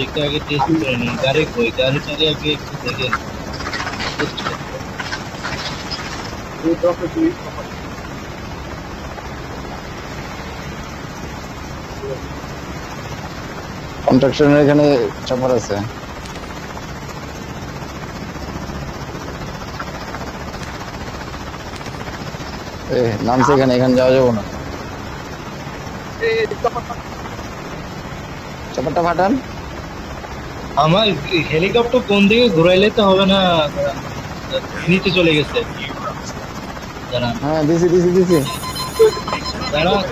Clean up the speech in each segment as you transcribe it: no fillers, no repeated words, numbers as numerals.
এটা আগে টেস্ট করে নিন। গাড়ি কই? গাড়িটাকে আগে একটু দেখেন, টেস্ট করতে। এই ড্রপে দুই কন্ট্রাকশনের এখানে চপার আছে। নামছে এখানে, এখানে যাওয়া যাবো না। চপারটা ফাটান। আমার হেলিকপ্টার কোন দিকে ঘুরাইলে তো হবে না, নিচে চলে গেছে। দাঁড়ান হ্যাঁ দিছি দিছি দিছি। দাঁড়ান,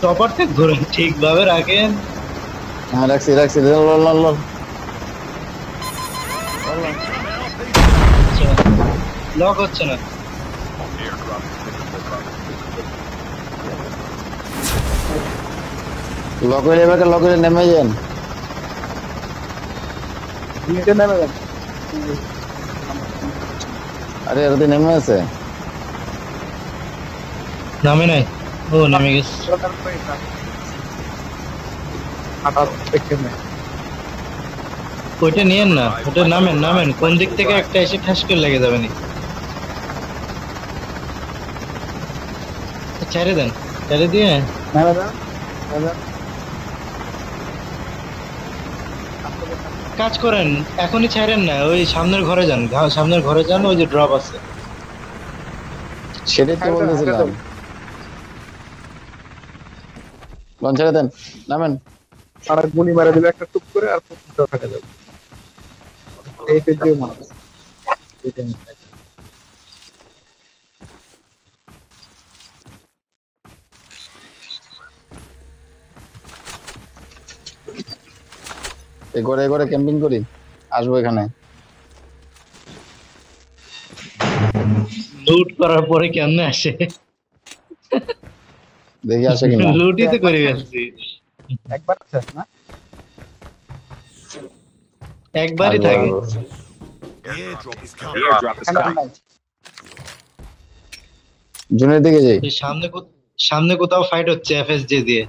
চপারটা ঘুরে ঠিকভাবে রাখেন। হ্যাঁ রাখছি রাখছি। লল লল লল। লক হচ্ছে না। লক হইলে এবার লক হইলে নেমে যান। নিচে নেমে যান। আরে এরা তো নেমে আছে। নামে নাই। ও নামে গেছে। হঠাৎ দেখে নেই। ওইটা নিয়েন না, ওটা নামেন নামেন। কোন দিক থেকে একটা এসে ঠাস করে লেগে যাবে নি। ছেড়ে দেন, ছেড়ে দিয়ে নেমে যান, নেমে যান। কাজ করেন। এখনই ছাড়েন না, ওই সামনের ঘরে যান, সামনের ঘরে যান, ওই যে ড্রপ আছে। সেটাই তো বলতেছিলাম। লঞ্চারে দেন, নামেন। আর গুলি মারা দিলে একটা টুক করে আর পুরো থাকে যাবে। এই পেজে মানুষ এই ঘরে ঘরে ক্যাম্পিং করি, আসবো এখানে। লুট করার পরে কেমনে আসে? দেখি আসে কিনা। লুটই তো করে ফেলছি। একবার শেষ না, একবারই আসবো, থাকে। আসবো। জুনের দিকে যাই। এই সামনে কোথাও ফাইট হচ্ছে এফএসজি দিয়ে,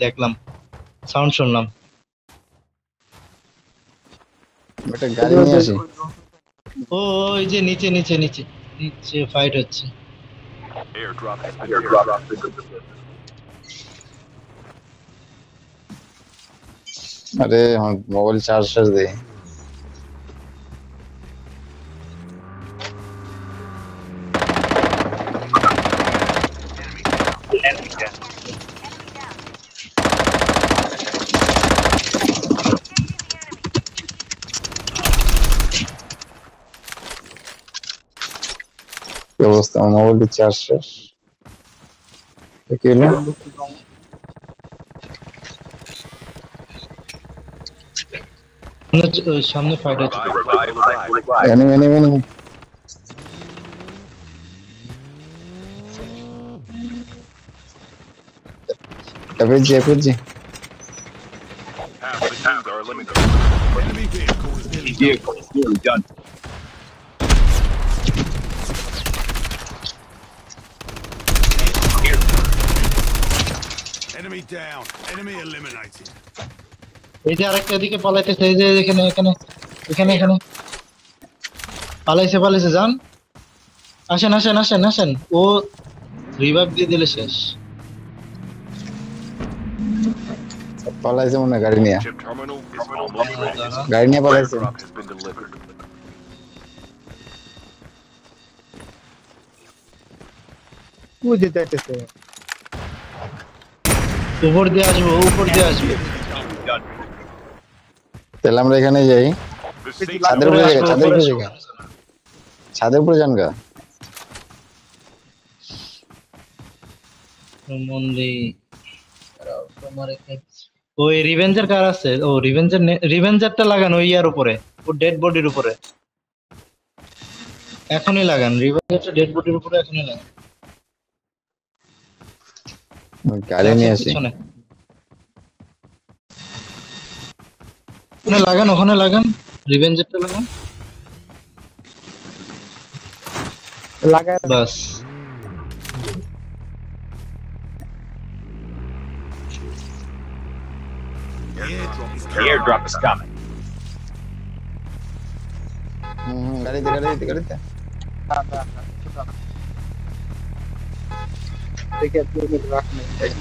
দেখলাম, সাউন্ড শুনলাম। একটা গাড়ি নিয়ে আসি। ও ওই যে নিচে নিচে নিচে নিচে ফাইট হচ্ছে। আরে আমার মোবাইল চার্জ শেষ দেই। কি অবস্থা, আমার মোবাইলটি চার্জ শেষ। কি হলো? সামনে ফাইট হচ্ছে। Enemy enemy enemy. FSG FSG. Vehicle is nearly done. Enemy down. Enemy eliminated. এই যে আরেকটা দিকে পালাইতেছে, এই যে এখানে এখানে এখানে এখানে পালাইছে যান। আসেন আসেন আসেন আসেন, ও রিভাইভ দিয়ে দিলে শেষ। পালাইছে মনে হয় গাড়ি নিয়ে। Chip terminal is almost ready. গাড়ি নিয়ে পালাইছে। Airdrop has been delivered. তুই যে যাইতেছে উপর দিয়ে আসবে। তাহলে আমরা এখানে যাই। The safe ছাদের উপরে যাই, ছাদের উপরে যাই। ছাদের উপরে যান গা। ওই রিভেঞ্জার কার আছে? ও রিভেঞ্জারটা লাগান ওই ইয়ার উপরে, ও ডেড বডির উপরে এখনই লাগান। রিভেঞ্জারটা ডেড বডির উপরে এখনই লাগান। গাড়ি নিয়ে আসি। ওখানে লাগান রিভেঞ্জারটা লাগান লাগায় বাস। airdrop is The coming. airdrop is coming. গাড়িতে গাড়িতে দেখি আপনি রাখ নেই